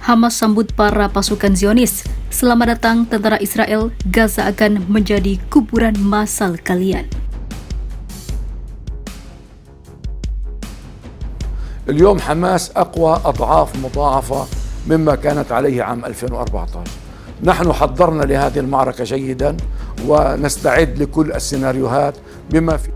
Hamas sambut para pasukan Zionis. Selamat datang tentara Israel, Gaza akan menjadi kuburan massal kalian. اليوم حماس أقوى أضعاف مضاعفة مما كانت عليه عام 2014. نحن حضرنا لهذه المعركة جيدا ونستعد لكل السيناريوهات بما في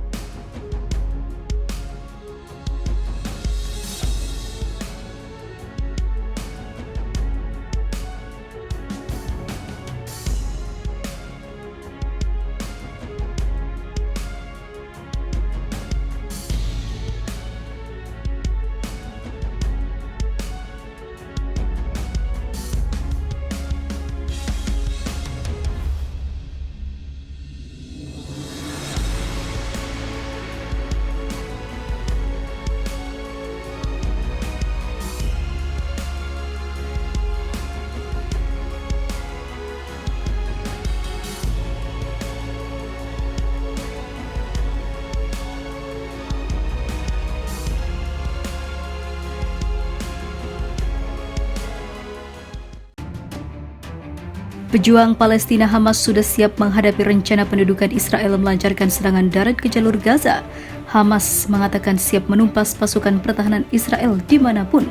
Pejuang Palestina Hamas sudah siap menghadapi rencana pendudukan Israel melancarkan serangan darat ke jalur Gaza. Hamas mengatakan siap menumpas pasukan pertahanan Israel dimanapun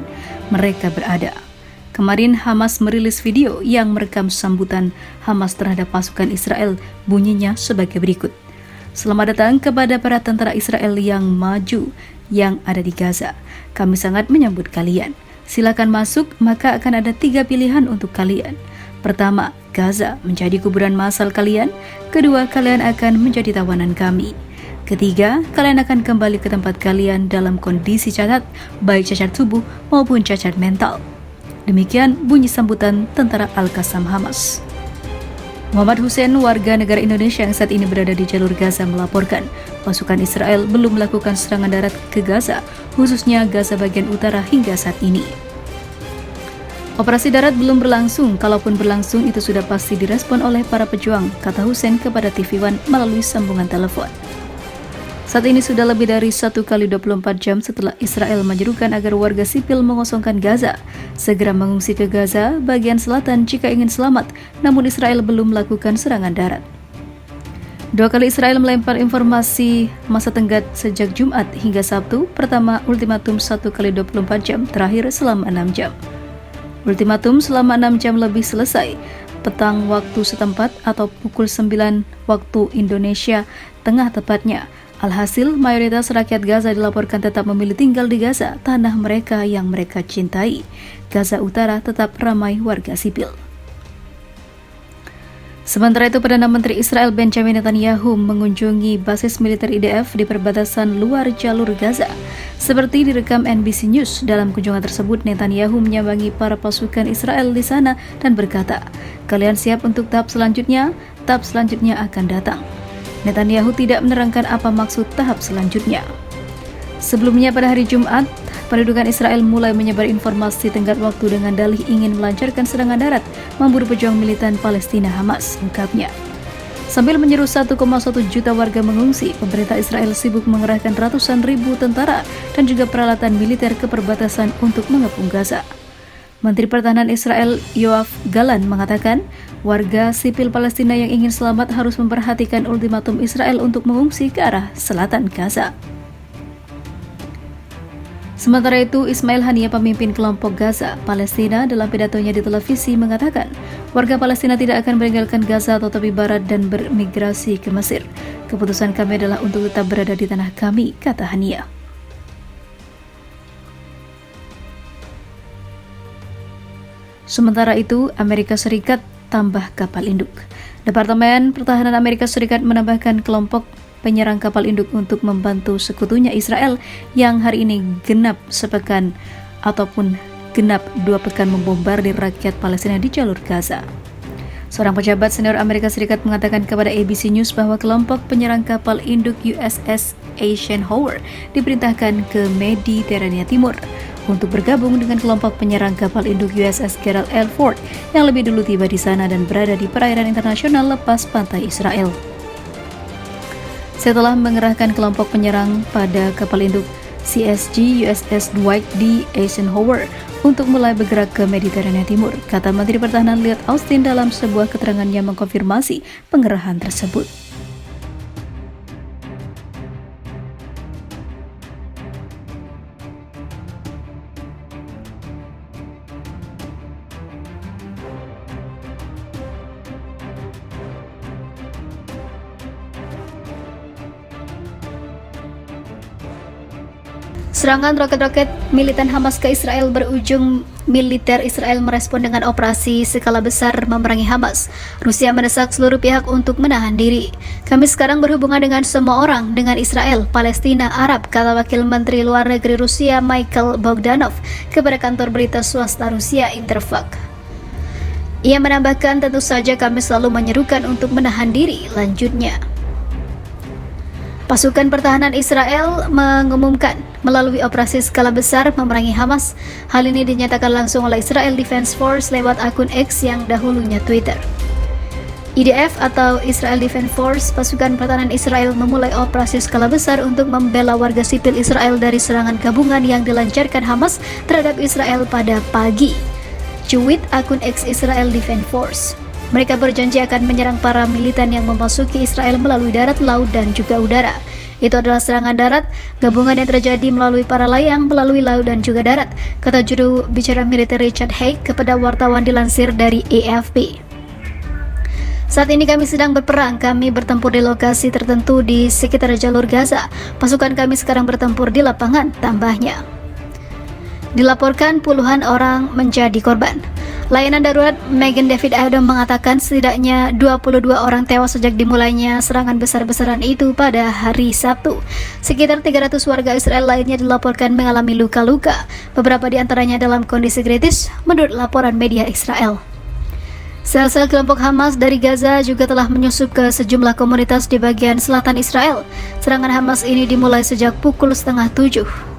mereka berada. Kemarin Hamas merilis video yang merekam sambutan Hamas terhadap pasukan Israel, bunyinya sebagai berikut. Selamat datang kepada para tentara Israel yang maju yang ada di Gaza. Kami sangat menyambut kalian. Silakan masuk, maka akan ada 3 pilihan untuk kalian. Pertama, Gaza menjadi kuburan massal kalian. Kedua, kalian akan menjadi tawanan kami. Ketiga, kalian akan kembali ke tempat kalian dalam kondisi cacat, baik cacat tubuh maupun cacat mental. Demikian bunyi sambutan tentara Al-Qassam Hamas. Muhammad Hussein, warga negara Indonesia yang saat ini berada di jalur Gaza, melaporkan pasukan Israel belum melakukan serangan darat ke Gaza, khususnya Gaza bagian utara hingga saat ini. Operasi darat belum berlangsung, kalaupun berlangsung itu sudah pasti direspon oleh para pejuang, kata Hussein kepada TV One melalui sambungan telepon. Saat ini sudah lebih dari 1 kali 24 jam setelah Israel menyerukan agar warga sipil mengosongkan Gaza, segera mengungsi ke Gaza bagian selatan jika ingin selamat, namun Israel belum melakukan serangan darat. 2 kali Israel melempar informasi masa tenggat sejak Jumat hingga Sabtu, pertama ultimatum 1 kali 24 jam, terakhir selama 6 jam. Ultimatum selama 6 jam lebih selesai petang waktu setempat atau pukul 9 waktu Indonesia Tengah tepatnya. Alhasil, mayoritas rakyat Gaza dilaporkan tetap memilih tinggal di Gaza, tanah mereka yang mereka cintai. Gaza Utara tetap ramai warga sipil. Sementara itu, Perdana Menteri Israel Benjamin Netanyahu mengunjungi basis militer IDF di perbatasan luar jalur Gaza. Seperti direkam NBC News, dalam kunjungan tersebut Netanyahu menyambangi para pasukan Israel di sana dan berkata, "Kalian siap untuk tahap selanjutnya? Tahap selanjutnya akan datang." Netanyahu tidak menerangkan apa maksud tahap selanjutnya. Sebelumnya pada hari Jumat, pendudukan Israel mulai menyebar informasi tenggat waktu dengan dalih ingin melancarkan serangan darat memburu pejuang militan Palestina Hamas, ungkapnya. Sambil menyeru 1,1 juta warga mengungsi, pemerintah Israel sibuk mengerahkan ratusan ribu tentara dan juga peralatan militer ke perbatasan untuk mengepung Gaza. Menteri Pertahanan Israel Yoav Gallant mengatakan, warga sipil Palestina yang ingin selamat harus memperhatikan ultimatum Israel untuk mengungsi ke arah selatan Gaza. Sementara itu, Ismail Haniyeh, pemimpin kelompok Gaza Palestina, dalam pidatonya di televisi mengatakan, warga Palestina tidak akan meninggalkan Gaza atau tepi barat dan bermigrasi ke Mesir. Keputusan kami adalah untuk tetap berada di tanah kami, kata Haniyeh. Sementara itu, Amerika Serikat tambah kapal induk. Departemen Pertahanan Amerika Serikat menambahkan kelompok penyerang kapal induk untuk membantu sekutunya Israel yang hari ini genap 2 pekan membombardir rakyat Palestina di jalur Gaza. Seorang pejabat senior Amerika Serikat mengatakan kepada ABC News bahwa kelompok penyerang kapal induk USS Eisenhower diperintahkan ke Mediterania Timur untuk bergabung dengan kelompok penyerang kapal induk USS Gerald R. Ford yang lebih dulu tiba di sana dan berada di perairan internasional lepas pantai Israel. Setelah mengerahkan kelompok penyerang pada kapal induk CSG USS Dwight D. Eisenhower untuk mulai bergerak ke Mediterania Timur, kata Menteri Pertahanan Lloyd Austin dalam sebuah keterangannya mengkonfirmasi pengerahan tersebut. Serangan roket-roket militan Hamas ke Israel berujung militer Israel merespon dengan operasi skala besar memerangi Hamas. Rusia mendesak seluruh pihak untuk menahan diri. Kami sekarang berhubungan dengan semua orang, dengan Israel, Palestina, Arab, kata Wakil Menteri Luar Negeri Rusia Mikhail Bogdanov kepada kantor berita swasta Rusia Interfax. Ia menambahkan, tentu saja kami selalu menyerukan untuk menahan diri, lanjutnya. Pasukan pertahanan Israel mengumumkan melalui operasi skala besar memerangi Hamas. Hal ini dinyatakan langsung oleh Israel Defense Force lewat akun X yang dahulunya Twitter. IDF atau Israel Defense Force, pasukan pertahanan Israel memulai operasi skala besar untuk membela warga sipil Israel dari serangan gabungan yang dilancarkan Hamas terhadap Israel pada pagi. Cuit akun X Israel Defense Force. Mereka berjanji akan menyerang para militan yang memasuki Israel melalui darat, laut, dan juga udara. Itu adalah serangan darat, gabungan yang terjadi melalui para layang, melalui laut, dan juga darat, kata juru bicara militer Richard Haig kepada wartawan dilansir dari AFP. Saat ini kami sedang berperang, kami bertempur di lokasi tertentu di sekitar jalur Gaza. Pasukan kami sekarang bertempur di lapangan, tambahnya. Dilaporkan puluhan orang menjadi korban. Layanan darurat Megan David Adom mengatakan setidaknya 22 orang tewas sejak dimulainya serangan besar-besaran itu pada hari Sabtu. Sekitar 300 warga Israel lainnya dilaporkan mengalami luka-luka, beberapa di antaranya dalam kondisi kritis, menurut laporan media Israel. Sel-sel kelompok Hamas dari Gaza juga telah menyusup ke sejumlah komunitas di bagian selatan Israel. Serangan Hamas ini dimulai sejak pukul 6:30.